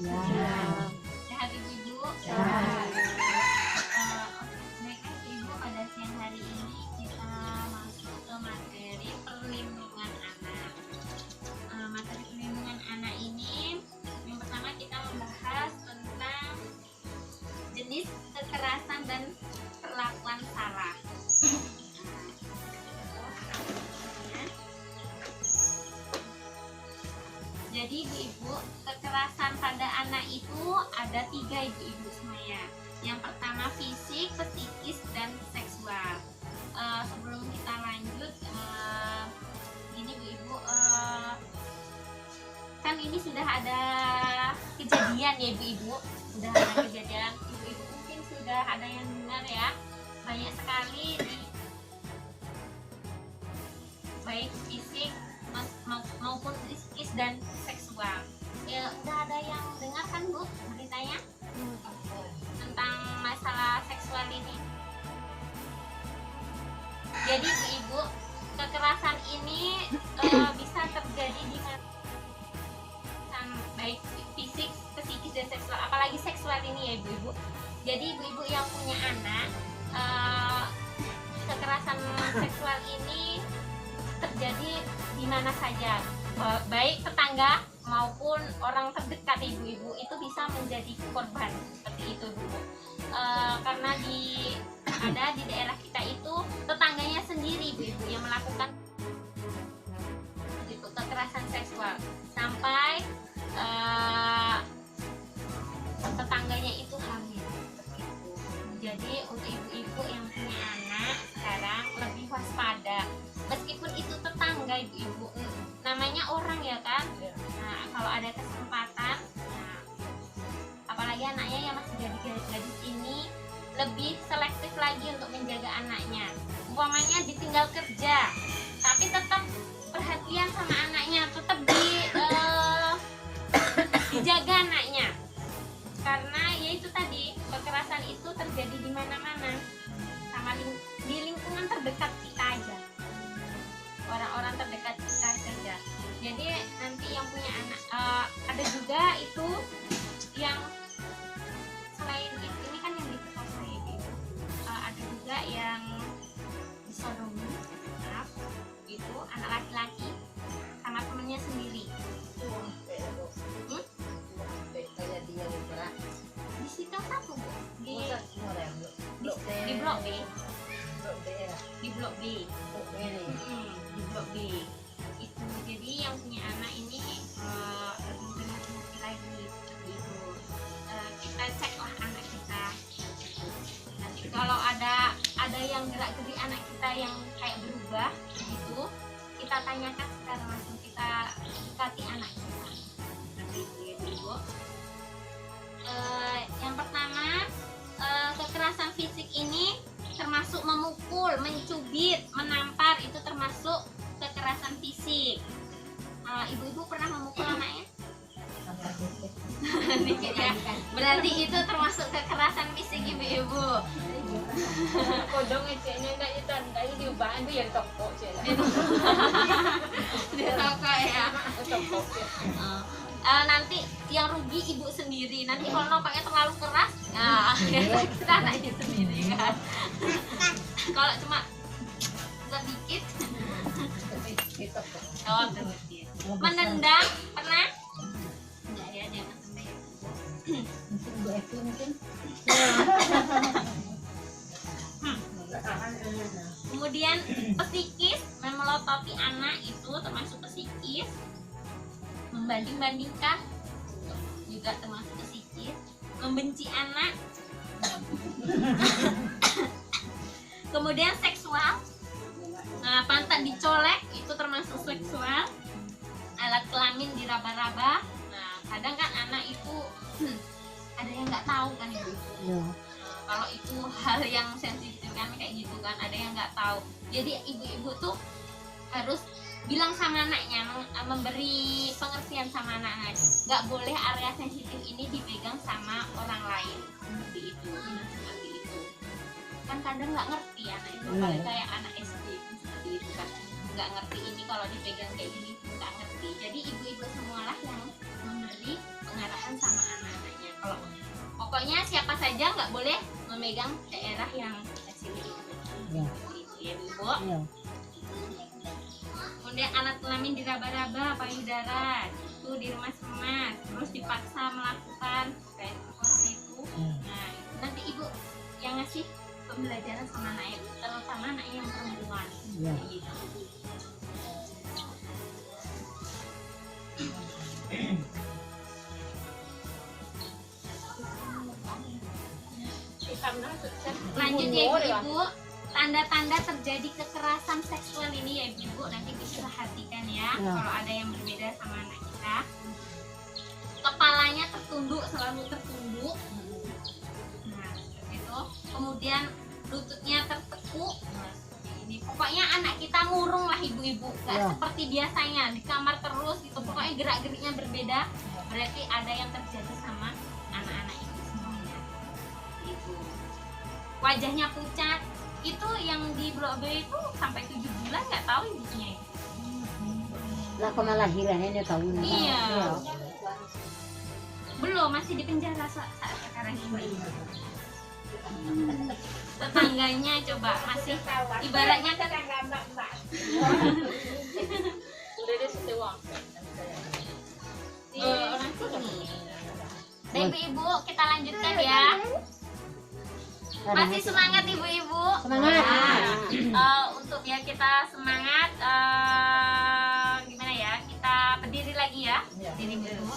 Ya. Sehat Ibu? Sehat. Baik Ibu, pada siang hari ini kita masuk ke materi perlindungan anak. Materi perlindungan anak ini yang pertama kita membahas tentang jenis kekerasan dan perlakuan salah. Jadi ibu-ibu, kekerasan pada anak itu ada 3 ibu-ibu semuanya. Yang pertama fisik, psikis, dan seksual. Sebelum kita lanjut, ini ibu-ibu, kan ini sudah ada kejadian ya ibu-ibu, sudah ada kejadian. Ibu-ibu mungkin sudah ada yang dengar ya, banyak sekali baik fisik maupun psikis dan seksual. Ya udah ada yang dengar kan Bu beritanya tentang masalah seksual ini. Jadi ibu, kekerasan ini bisa terjadi di baik fisik, psikis dan seksual, apalagi seksual ini ya ibu-ibu. Jadi ibu-ibu yang punya anak, kekerasan seksual ini terjadi di mana saja, baik tetangga maupun orang terdekat ibu-ibu itu bisa menjadi korban seperti itu Bu. Karena ada di daerah kita itu tetangganya sendiri ibu-ibu yang melakukan itu kekerasan seksual sampai tetangganya itu hamil. Jadi untuk ibu-ibu yang punya anak sekarang lebih waspada. Meskipun itu tetangga ibu-ibu, namanya orang ya kan. Nah, kalau ada kesempatan, apalagi anaknya yang masih gadis ini lebih selektif lagi untuk menjaga anaknya. Umpamanya ditinggal kerja, tapi tetap perhatian sama anaknya, tetap dijaga anaknya. Karena ya itu tadi, kekerasan itu terjadi di mana-mana, sama di lingkungan terdekat kita aja, orang-orang terdekat kita saja. Jadi nanti yang punya anak, ada juga itu yang selain ini kan yang diperkosa itu, ada juga yang disodomi, itu anak laki-laki sama temennya sendiri. Di situ satu Bu, di blok B, di blok B, di blok B itu. Jadi yang punya anak ini lebih hati-hati lagi seperti itu. Kita ceklah anak kita. Nanti kalau ada yang gerak gerik anak kita yang kayak berubah gitu, kita tanyakan secara langsung, kita dekati anak kita. Seperti itu ya Bu. Yang pertama, kekerasan fisik ini termasuk memukul, mencubit, menampar, itu termasuk kekerasan fisik. Ibu-ibu pernah memukul anaknya? Dikit ya. Berarti itu termasuk kekerasan fisik ibu-ibu. Kodong eceknya enggak itu tadi diubah itu ya di toko Di toko ya. Toko. Nanti yang rugi ibu sendiri. Nanti kalau nampaknya terlalu keras, kita anaknya sendiri kan. Kalau cuma sedikit, oh sedikit. Menendang pernah? Enggak ya, jangan sampai. Kemudian psikis, memelototi anak itu termasuk psikis. Membanding-bandingkan juga termasuk psikis. Membenci anak. Kemudian seksual, pantat dicolek itu termasuk seksual. Alat kelamin diraba-raba. Nah, kadang kan anak itu ada yang nggak tahu kan ibu. Kalau itu hal yang sensitif kan kayak gitu kan, ada yang nggak tahu. Jadi ibu-ibu tuh harus bilang sama anaknya, memberi pengertian sama anak-anak, nggak boleh area sensitif ini dipegang sama orang lain. Seperti itu. Kan kadang nggak ngerti anak itu, paling kayak anak SD seperti itu kan, nggak ngerti ini kalau dipegang kayak gini, nggak ngerti. Jadi ibu-ibu semualah yang memberi pengarahan sama anak. Pokoknya siapa saja nggak boleh memegang daerah yang kecil itu. Ya. Itu ya ibu. Ya. Kemudian alat kelamin diraba-raba payudara itu diremas-remas, terus dipaksa melakukan kayak seperti itu. Nah itu nanti ibu yang ngasih pembelajaran sama anak, terutama anak yang perempuan. Ya. Kayak gitu. Lanjut ya ibu-ibu, tanda-tanda terjadi kekerasan seksual ini ya ibu, nanti bisa perhatikan ya. Ya. Kalau ada yang berbeda sama anak kita, kepalanya tertunduk, selalu tertunduk. Nah seperti itu. Kemudian lututnya tertekuk. Nah, seperti ini. Pokoknya anak kita murung lah ibu-ibu, gak Ya. seperti biasanya di kamar terus gitu. Pokoknya gerak-geriknya berbeda. Berarti ada yang terjadi sama anak-anak itu semuanya. Itu. Wajahnya pucat. Itu yang di Blok B itu sampai 7 bulan nggak tahu ibunya itu. Lah kok malah lahirannya tahu nih. Iya. Ya. Belum, masih di penjara saat sekarang ini. Tetangganya coba masih ibaratnya kan Udah dia sewa. orang sini. Baik ibu, kita lanjutkan ya. Masih semangat ibu-ibu. Semangat. Untuk ya kita semangat. Gimana ya? Kita berdiri lagi ya. Berdiri dulu.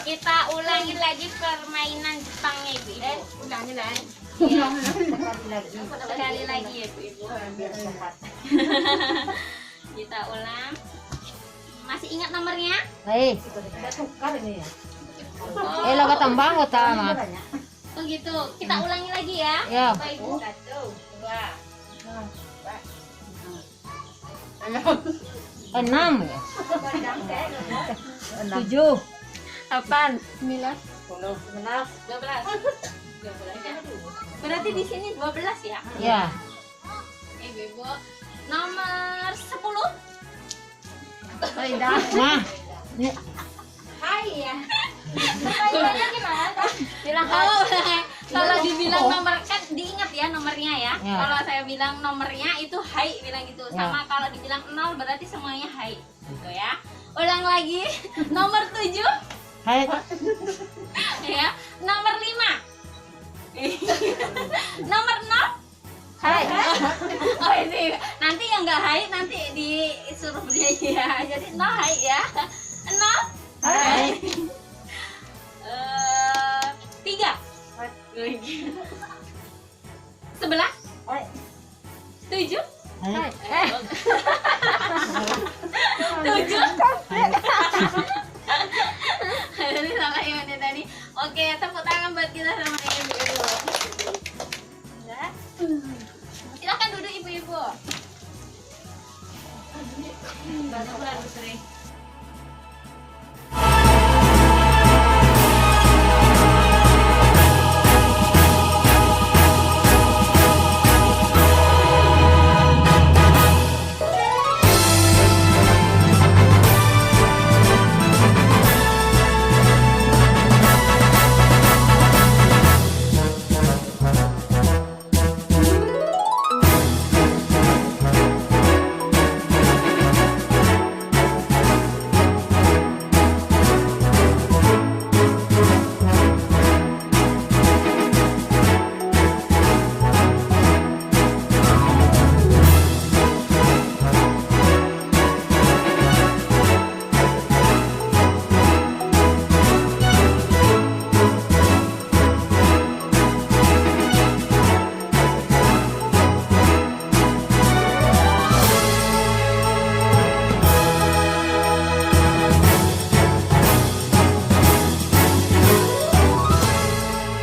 Kita ulangi lagi permainan Jepangnya ibu-ibu. Ulangi lagi. Iya. Lagi. Sekali lagi ya ibu-ibu. Kita ulang. Masih ingat nomornya? Hei, Ada tukar ini ya. lo ketembang utama. Oh gitu. Kita ulangi lagi ya. Ya. Bapak ibu. 1, 2, 6 ya. 7. 8, 9, 10, 12. berarti di sini 12 ya? Ya. Ibu. Nomor 10. Nah, ini Hai ya. Bilang oh, kalau dibilang nomor kan diingat ya nomornya ya. Ya. Kalau saya bilang nomornya itu hai bilang gitu. Ya. Sama kalau dibilang 0 berarti semuanya hai. Gitu ya. Ulang lagi. Nomor 7 hai. ya. Nomor 5. Nomor 0. Hai. Oh ini nanti yang nggak hai nanti disuruh bernyanyi ya. Jadi 0 hai ya. 0 Hai. 3 11 7 Hai. 7 ini salah yang ada tadi. Oke, tepuk tangan buat kita sama ibu-ibu. Silakan duduk ibu-ibu. Banyak bulan sering.